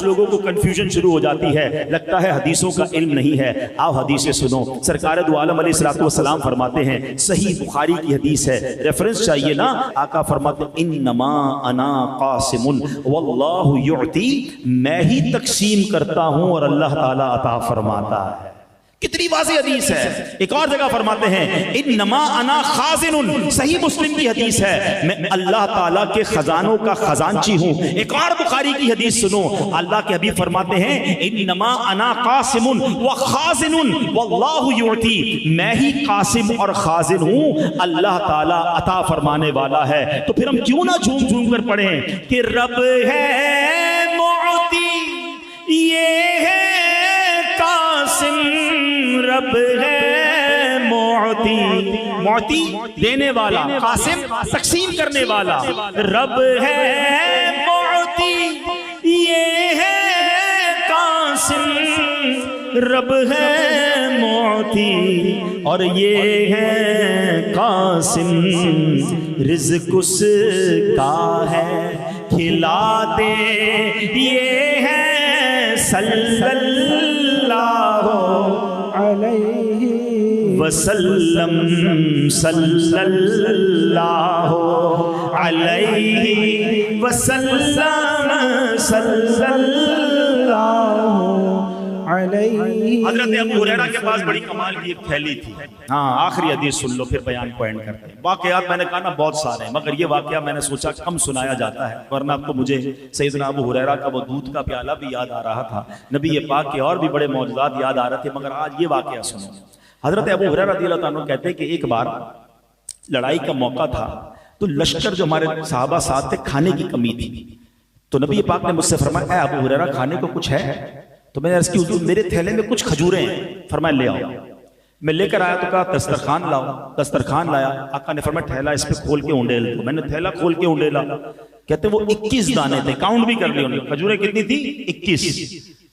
کچھ لوگوں کو کنفیوژن شروع ہو جاتی ہے، لگتا ہے حدیثوں کا علم نہیں ہے۔ آؤ حدیثیں سنو۔ سرکار دو عالم علیہ الصلوۃ والسلام فرماتے ہیں، صحیح بخاری کی حدیث ہے، ریفرنس چاہیے نا، آقا فرماتے ہیں انما انا قاسم واللہ یعطی، میں ہی تقسیم کرتا ہوں اور اللہ تعالیٰ عطا فرماتا ہے۔ کتنی واضح حدیث ہے۔ ایک اور جگہ فرماتے ہیں انما انا خازن، صحیح مسلم کی حدیث ہے، میں اللہ تعالیٰ کے خزانوں کا خزانچی ہوں۔ ایک اور بخاری کی حدیث سنو، اللہ کے حبیب فرماتے ہیں انما انا قاسم وخازن واللہ یعطی، میں ہی قاسم اور خازن ہوں، اللہ تعالیٰ عطا فرمانے والا ہے۔ تو پھر ہم کیوں نہ جھوم جھوم کر پڑھیں کہ رب ہے معطی، یہ ہے قاسم، رب ہے معطی، معطی دینے والا، قاسم تقسیم کرنے والا، رب ہے معطی، یہ ہے قاسم، رب ہے معطی اور یہ ہے قاسم، رزق اس کا ہے کھلا دے، یہ ہے صلی اللہ علیہ وسلم، صلی اللہ علیہ وسلم، صلی اللہ علیہ۔ حضرت ابو ہریرہ کے پاس بڑی کمال کی ایک تھیلی تھی۔ ہاں آخری حدیث سن لو پھر بیان کو اینڈ کرتے ہیں۔ واقعات میں نے کہا نا بہت سارے ہیں، مگر یہ واقعہ میں نے سوچا کم سنایا جاتا ہے، ورنہ اب تو مجھے سیدنا ابو ہریرہ کا وہ دودھ کا پیالہ بھی یاد آ رہا تھا، نبی پاک کے اور بھی بڑے معجزات یاد آ رہے تھے، مگر آج یہ واقعہ سنو۔ حضرت ابو ہریرہ رضی اللہ عنہ کہتے ہیں کہ ایک بار لڑائی کا موقع تھا، تو لشکر جو ہمارے صحابہ ساتھ تھے، کھانے کی کمی تھی، تو نبی پاک نے مجھ سے فرمایا اے ابو ہریرہ کھانے کو کچھ ہے؟ تو میں نے عرض کی حضور میرے تھیلے میں کچھ کھجوریں ہیں۔ فرمایا لے آؤ۔ میں لے کر آیا تو کہا دسترخوان لاؤ، دسترخوان لایا۔ آقا نے فرمایا تھیلا اس پہ کھول کے اونڈیل دو۔ میں نے تھیلا کھول کے اونڈیلا، کہتے وہ 21 دانے تھے، کاؤنٹ بھی کر لی انہوں نے، کھجوریں کتنی تھی؟ 21۔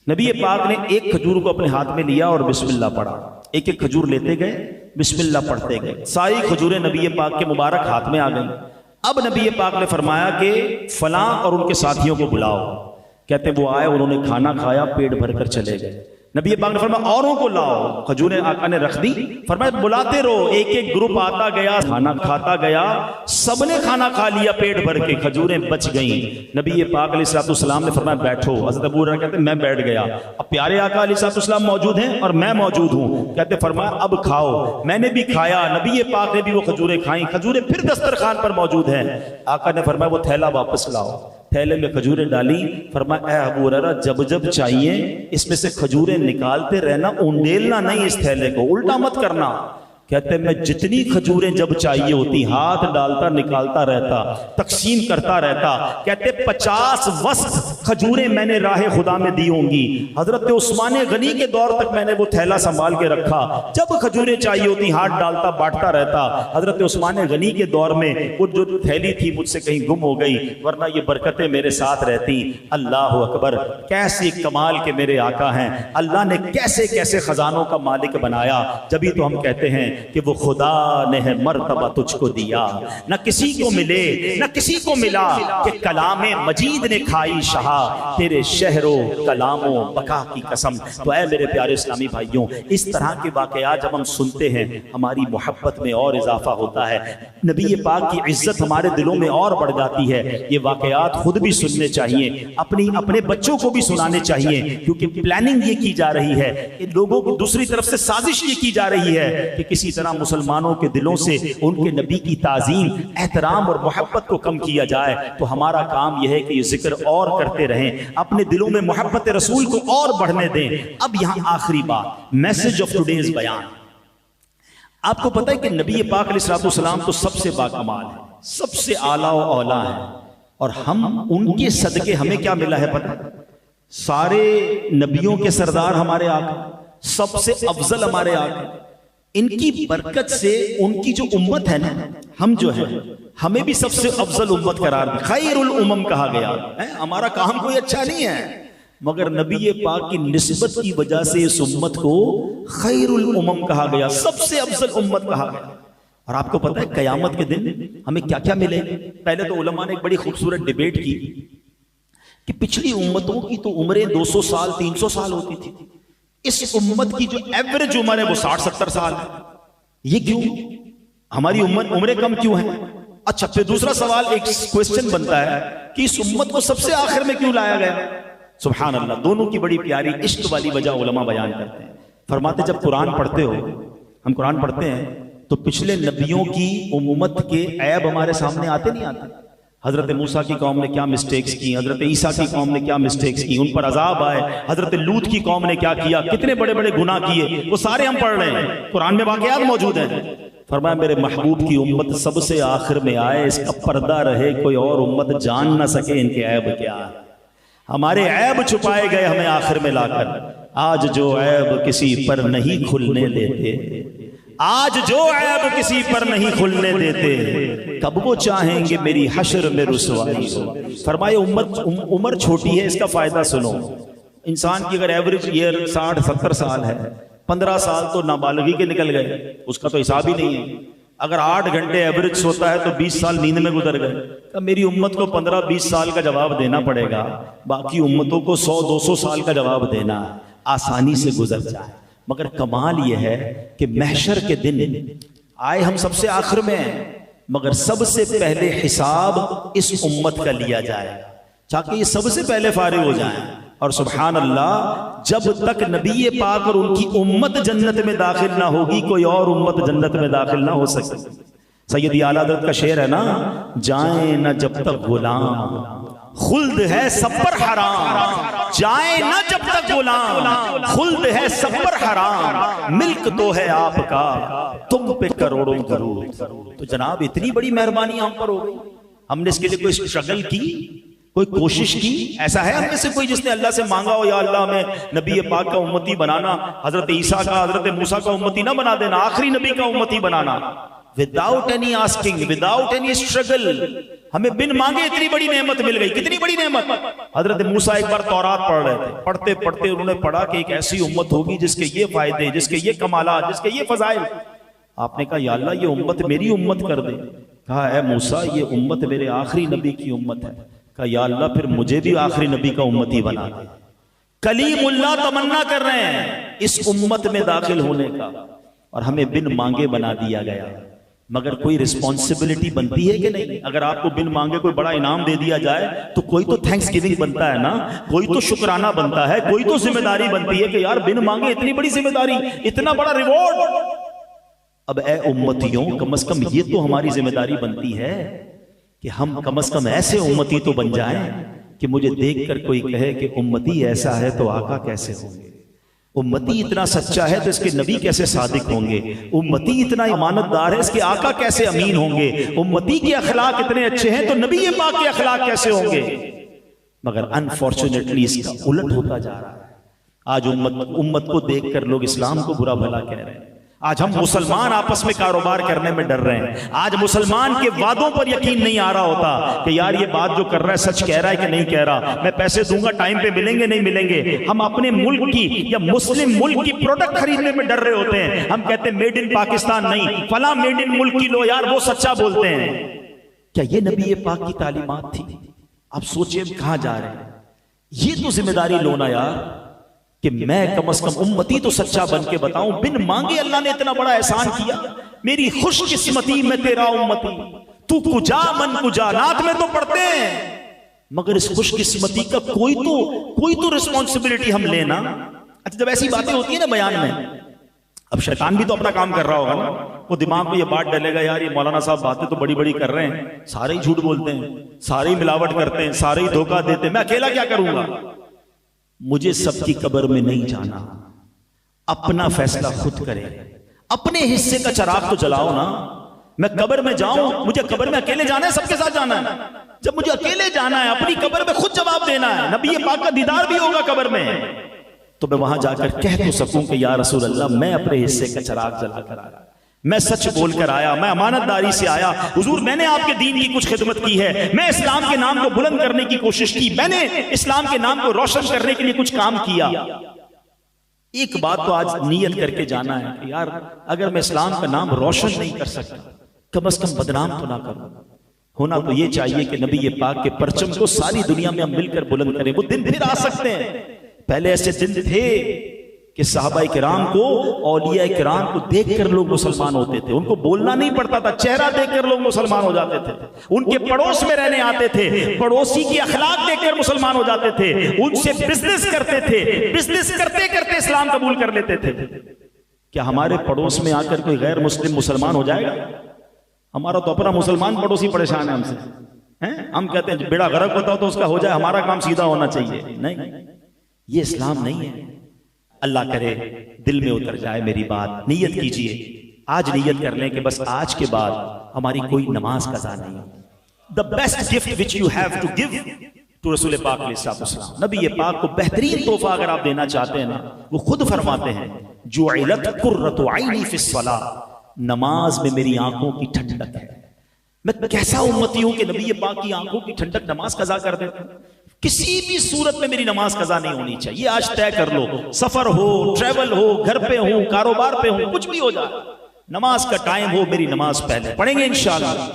نبی پاک نے ایک کھجور کو اپنے ہاتھ میں لیا اور بسم اللہ پڑھا، ایک ایک کھجور لیتے گئے، بسم اللہ پڑھتے گئے، ساری کھجوریں نبی پاک کے مبارک ہاتھ میں آ گئیں۔ اب نبی پاک نے فرمایا کہ فلاں اور ان کے ساتھیوں کو بلاؤ، کہتے وہ آئے، انہوں نے کھانا کھایا، پیٹ بھر کر چلے گئے۔ نبی پاک نے فرمایا اوروں کو لاؤ، کھجوریں آقا نے رکھ دی، فرمایا بلاتے رہو، ایک ایک گروپ آتا گیا، کھانا کھاتا گیا، سب نے کھانا کھا لیا پیٹ بھر کے، کھجوریں بچ گئیں۔ نبی پاک علیہ الصلوۃ والسلام نے فرمایا بیٹھو۔ حضرت ابو ہریرہ کہتے ہیں میں بیٹھ گیا، اب پیارے آقا علیہ الصلوۃ والسلام موجود ہیں اور میں موجود ہوں، کہتے فرمایا اب کھاؤ۔ میں نے بھی کھایا، نبی پاک نے بھی وہ کھجوریں کھائیں، کھجوریں پھر دسترخوان پر موجود ہیں۔ آقا نے فرمایا وہ تھیلا واپس لاؤ، تھیلے میں کھجوریں ڈالی، فرمایا اے ابو ہریرہ جب جب چاہیے اس میں سے کھجوریں نکالتے رہنا، اونڈیلنا نہیں اس تھیلے کو، الٹا مت کرنا۔ کہتے میں جتنی کھجوریں جب چاہیے ہوتی ہاتھ ڈالتا نکالتا رہتا، تقسیم کرتا رہتا۔ کہتے 50 وسط کھجوریں میں نے راہ خدا میں دی ہوں گی۔ حضرت عثمان غنی کے دور تک میں نے وہ تھیلا سنبھال کے رکھا، جب کھجوریں چاہیے ہوتی ہاتھ ڈالتا بانٹتا رہتا۔ حضرت عثمان غنی کے دور میں وہ جو تھیلی تھی مجھ سے کہیں گم ہو گئی، ورنہ یہ برکتیں میرے ساتھ رہتی۔ اللہ اکبر، کیسی کمال کے میرے آقا ہیں، اللہ نے کیسے کیسے خزانوں کا مالک بنایا۔ جبھی تو ہم کہتے ہیں کہ وہ خدا نے ہے مرتبہ تجھ کو دیا، نہ کسی کو ملے نہ کسی کو ملا، کہ کلام مجید نے کھائی شہا، تیرے شہر و کلام و بقا کی قسم۔ تو اے میرے پیارے اسلامی بھائیوں، اس طرح کے واقعات جب ہم سنتے ہیں ہماری محبت میں اور اضافہ ہوتا ہے، نبی پاک کی عزت ہمارے دلوں میں اور بڑھ جاتی ہے۔ یہ واقعات خود بھی سننے چاہیے، اپنے بچوں کو بھی سنانے چاہیے، کیونکہ پلاننگ یہ کی جا رہی ہے کہ لوگوں کو دوسری طرف سے سازش یہ کی جا رہی ہے کہ کسی طرح مسلمانوں کے دلوں سے ان کے نبی کی تعظیم، احترام اور محبت کو کم کیا جائے۔ تو ہمارا کام یہ ہے کہ یہ ذکر اور کرتے رہیں، اپنے دلوں میں محبت رسول کو اور بڑھنے دیں۔ اب یہاں آخری بات، میسج آف ٹوڈیز بیان۔ آپ کو پتہ ہے کہ نبی پاک علیہ الصلوۃ والسلام تو سب سے باکمال ہے، سب سے اعلیٰ و اولیٰ ہے، اور ہم ان کے صدقے ہمیں کیا ملا ہے پتہ؟ سارے نبیوں کے سردار ہمارے آقا، سب سے افضل ہمارے آقا، ان کی برکت سے ان کی جو امت ہے نا، ہم جو ہیں ہمیں بھی سب سے افضل امت قرار دی، خیر الامم کہا گیا ہے۔ ہمارا کام کوئی اچھا نہیں ہے، مگر نبی پاک کی نسبت کی وجہ سے اس امت کو خیر الامم کہا گیا، سب سے افضل امت کہا گیا۔ اور آپ کو پتہ ہے قیامت کے دن ہمیں کیا کیا ملے؟ پہلے تو علماء نے ایک بڑی خوبصورت ڈیبیٹ کی کہ پچھلی امتوں کی تو عمریں 200 سال 300 سال ہوتی تھی، اس امت کی جو ایوریج عمر ہے وہ 60-70 سال ہے. یہ کیوں؟ ہماری عمریں کم کیوں ہیں؟ اچھا پھر دوسرا سوال ایک کوسچن بنتا ہے کہ اس امت کو سب سے آخر میں کیوں لایا گیا؟ سبحان اللہ، دونوں کی بڑی پیاری عشق والی وجہ علماء بیان کرتے ہیں. فرماتے جب قرآن پڑھتے ہو، ہم قرآن پڑھتے ہیں تو پچھلے نبیوں کی امت کے عیب ہمارے سامنے آتے نہیں آتے؟ حضرت موسیٰ کی قوم نے کیا مسٹیکس کی، حضرت عیسیٰ کی قوم نے کیا مسٹیکس کی، ان پر عذاب آئے، حضرت لوط کی قوم نے کیا کیا، کتنے بڑے بڑے گناہ کیے، وہ سارے ہم پڑھ رہے ہیں، قرآن میں واقعات موجود ہیں. فرمایا میرے محبوب کی امت سب سے آخر میں آئے، اس کا پردہ رہے، کوئی اور امت جان نہ سکے ان کے عیب کیا. ہمارے عیب چھپائے گئے ہمیں آخر میں لا کر. آج جو عیب کسی پر نہیں کھلنے دیتے، آج جو عیب کسی پر نہیں کھلنے دیتے، کب وہ چاہیں گے میری حشر میں رسوائی ہو. فرمائے عمر چھوٹی ہے، اس کا فائدہ سنو. انسان کی اگر ایوریج ایئر 60-70 سال ہے، 15 سال تو نابالغی کے نکل گئے، اس کا تو حساب ہی نہیں ہے. اگر 8 گھنٹے ایوریج سوتا ہے تو 20 سال نیند میں گزر گئے. تو میری امت کو 15-20 سال کا جواب دینا پڑے گا، باقی امتوں کو 100-200 سال کا جواب دینا آسانی سے گزر جائے. مگر کمال یہ ہے کہ محشر کے دن آئے ہم سب سے آخر میں ہیں، مگر سب سے پہلے حساب اس امت کا لیا جائے تاکہ یہ سب سے پہلے فارغ ہو جائیں. اور سبحان اللہ، جب تک نبی پاک اور ان کی امت جنت میں داخل نہ ہوگی، کوئی اور امت جنت میں داخل نہ ہو سکے. سیدی اعلیٰ حضرت کا شعر ہے نا، جائیں نہ جب تک غلام خلد ہے سب پر حرام، جائیں نہ جب تک غلام خلد ہے سب پر حرام، ملک تو ہے آپ کا تم پہ کروڑوں درود. تو جناب اتنی بڑی مہربانی ہم پر ہو گئی، ہم نے اس کے لیے کوئی اسٹرگل کی، کوئی کوشش کی؟ ایسا ہے ہم میں سے کوئی جس نے اللہ سے مانگا ہو یا اللہ ہمیں نبی پاک کا امتی بنانا، حضرت عیسیٰ کا حضرت موسیٰ کا امتی نہ بنا دینا، آخری نبی کا امتی بنانا، without any asking, without any struggle. ہمیں بن مانگے اتنی بڑی نعمت مل گئی. کتنی بڑی نعمت! حضرت موسیٰ ایک بار تورات پڑھ رہے تھے، پڑھتے پڑھتے انہوں نے پڑھا کہ ایک ایسی امت ہوگی جس کے یہ فائدے، جس کے یہ کمالات، جس کے یہ فضائل. آپ نے کہا یا اللہ یہ امت میری امت کر دے. کہا اے موسیٰ یہ امت میرے آخری نبی کی امت ہے. کہا یا اللہ پھر مجھے بھی آخری نبی کا امتی بنا دے. کلیم اللہ تمنا کر رہے ہیں اس امت میں داخل ہونے کا، اور ہمیں بن مانگے بنا دیا گیا. مگر کوئی رسپانسبلٹی بنتی ہے کہ نہیں؟ اگر آپ کو بن مانگے کوئی بڑا انعام دے دیا جائے تو کوئی تو تھینکس گیونگ بنتا ہے نا، کوئی تو شکرانہ بنتا ہے، کوئی تو ذمہ داری بنتی ہے کہ یار بن مانگے اتنی بڑی ذمہ داری، اتنا بڑا ریوارڈ. اب اے امتیوں، کم از کم یہ تو ہماری ذمہ داری بنتی ہے کہ ہم کم از کم ایسے امتی تو بن جائیں کہ مجھے دیکھ کر کوئی کہے کہ امتی ایسا ہے تو آقا کیسے ہوں گے، امتی اتنا سچا ہے تو اس کے نبی کیسے صادق ہوں گے، امتی اتنا امانت دار ہے اس کے آقا کیسے امین ہوں گے، امتی کے اخلاق اتنے اچھے ہیں تو نبی پاک کے اخلاق کیسے ہوں گے. مگر انفارچونیٹلی اس کا الٹ ہوتا جا رہا ہے. آج امت کو دیکھ کر لوگ اسلام کو برا بھلا کہہ رہے ہیں. آج ہم مسلمان آپس میں کاروبار کرنے میں ڈر رہے ہیں. آج مسلمان کے وعدوں پر یقین نہیں آ رہا ہوتا کہ یار یہ بات جو کر رہا ہے سچ کہہ رہا ہے کہ نہیں کہہ رہا، میں پیسے دوں گا ٹائم پہ ملیں گے نہیں ملیں گے. ہم اپنے ملک کی یا مسلم ملک کی پروڈکٹ خریدنے میں ڈر رہے ہوتے ہیں. ہم کہتے ہیں میڈ ان پاکستان نہیں، فلاں میڈ ان ملک کی لو یار وہ سچا بولتے ہیں. کیا یہ نبی پاک کی تعلیمات تھی؟ آپ سوچیں کہاں جا رہے ہیں. یہ تو ذمہ داری لونا یار کہ میں کم از کم امتی تو سچا بن کے بتاؤں. بن مانگے اللہ نے اتنا بڑا احسان کیا، میری خوش قسمتی میں تیرا امتی، تو کجا من کجا نات میں تو پڑھتے ہیں، مگر اس خوش قسمتی کا کوئی تو رسپانسبلٹی ہم لینا. اچھا جب ایسی باتیں ہوتی ہیں نا بیان میں، اب شیطان بھی تو اپنا کام کر رہا ہوگا نا، وہ دماغ میں یہ بات ڈلے گا یار یہ مولانا صاحب باتیں تو بڑی بڑی کر رہے ہیں، سارے ہی جھوٹ بولتے ہیں، سارے ہی ملاوٹ کرتے ہیں، سارے ہی دھوکہ دیتے ہیں، میں اکیلا کیا کروں گا. مجھے سب کی قبر میں نہیں جانا، اپنا فیصلہ خود کرے. اپنے حصے کا چراغ تو جلاؤ نا. میں قبر میں جاؤں، مجھے قبر میں اکیلے جانا ہے سب کے ساتھ جانا ہے؟ جب مجھے اکیلے جانا ہے اپنی قبر میں خود جواب دینا ہے، نبی پاک کا دیدار بھی ہوگا قبر میں، تو میں وہاں جا کر کہہ تو سکوں کہ یا رسول اللہ میں اپنے حصے کا چراغ جلا کر آیا، میں سچ بول کر آیا، میں امانت داری سے آیا. حضور میں نے آپ کے دین کی کچھ خدمت کی ہے، میں اسلام کے نام کو بلند کرنے کی کوشش کی، میں نے اسلام کے نام کو روشن کرنے کے لیے کچھ کام کیا. ایک بات تو آج نیت کر کے جانا ہے کہ یار اگر میں اسلام کا نام روشن نہیں کر سکتا کم از کم بدنام تو نہ کروں. ہونا تو یہ چاہیے کہ نبی پاک کے پرچم کو ساری دنیا میں ہم مل کر بلند کریں. وہ دن پھر آ سکتے ہیں. پہلے ایسے دن تھے کہ صحابہ کرام کو، اولیاء کرام کو دیکھ کر لوگ مسلمان ہوتے تھے. ان کو بولنا نہیں پڑتا تھا، چہرہ دیکھ کر لوگ مسلمان ہو جاتے تھے. ان کے پڑوس میں رہنے آتے تھے، پڑوسی کی اخلاق دیکھ کر مسلمان ہو جاتے تھے. ان سے بزنس کرتے تھے، بزنس کرتے کرتے اسلام قبول کر لیتے تھے. کیا ہمارے پڑوس میں آ کر کوئی غیر مسلم مسلمان ہو جائے گا؟ ہمارا تو اپنا مسلمان پڑوسی پریشان ہے ہم سے. ہم کہتے ہیں بیڑا غرق ہوتا ہو تو اس کا ہو جائے، ہمارا کام سیدھا ہونا چاہیے. نہیں، یہ اسلام نہیں ہے. اللہ کرے دل میں اتر جائے میری بات. نیت کیجئے، آج نیت کر لیں کہ بس آج کے بعد ہماری کوئی نماز قضا نہیں. The best gift which you have to give to رسول پاک علیہ السلام، نبی پاک کو بہترین تحفہ اگر آپ دینا چاہتے ہیں نا، وہ خود فرماتے ہیں جعلت قرۃ عینی فی الصلاۃ، نماز میں میری آنکھوں کی ٹھنڈک ہے. میں کیسا امتی ہوں کہ نبی پاک کی آنکھوں کی ٹھنڈک نماز قضا کر دیتا ہوں. کسی بھی صورت میں میری نماز قضا نہیں ہونی چاہیے. آج طے کر لو، سفر ہو، ٹریول ہو، گھر پہ ہوں، کاروبار پہ ہوں، کچھ بھی ہو جائے، نماز کا ٹائم ہو، میری نماز پہلے پڑھیں گے انشاءاللہ.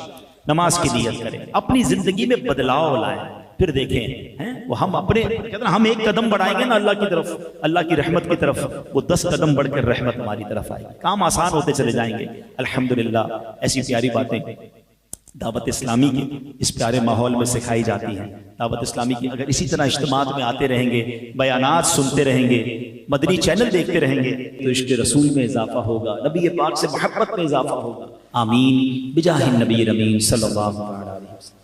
نماز کی نیت کریں، اپنی زندگی میں بدلاؤ لائیں. پھر دیکھیں وہ ہم اپنے کہتے ہیں ہم ایک قدم بڑھائیں گے نا اللہ کی طرف، اللہ کی رحمت کی طرف، وہ 10 قدم بڑھ کر رحمت ہماری طرف آئے گی. کام آسان ہوتے چلے جائیں گے. الحمدللہ ایسی پیاری باتیں دعوت اسلامی کے اس پیارے ماحول میں سکھائی جاتی ہیں. دعوت اسلامی کی اگر اسی طرح اجتماعات میں آتے رہیں گے، بیانات سنتے رہیں گے، مدنی چینل دیکھتے رہیں گے، تو عشق رسول میں اضافہ ہوگا، نبی پاک سے محبت میں اضافہ ہوگا. آمین بجاہ النبی الامین صلی اللہ علیہ وسلم.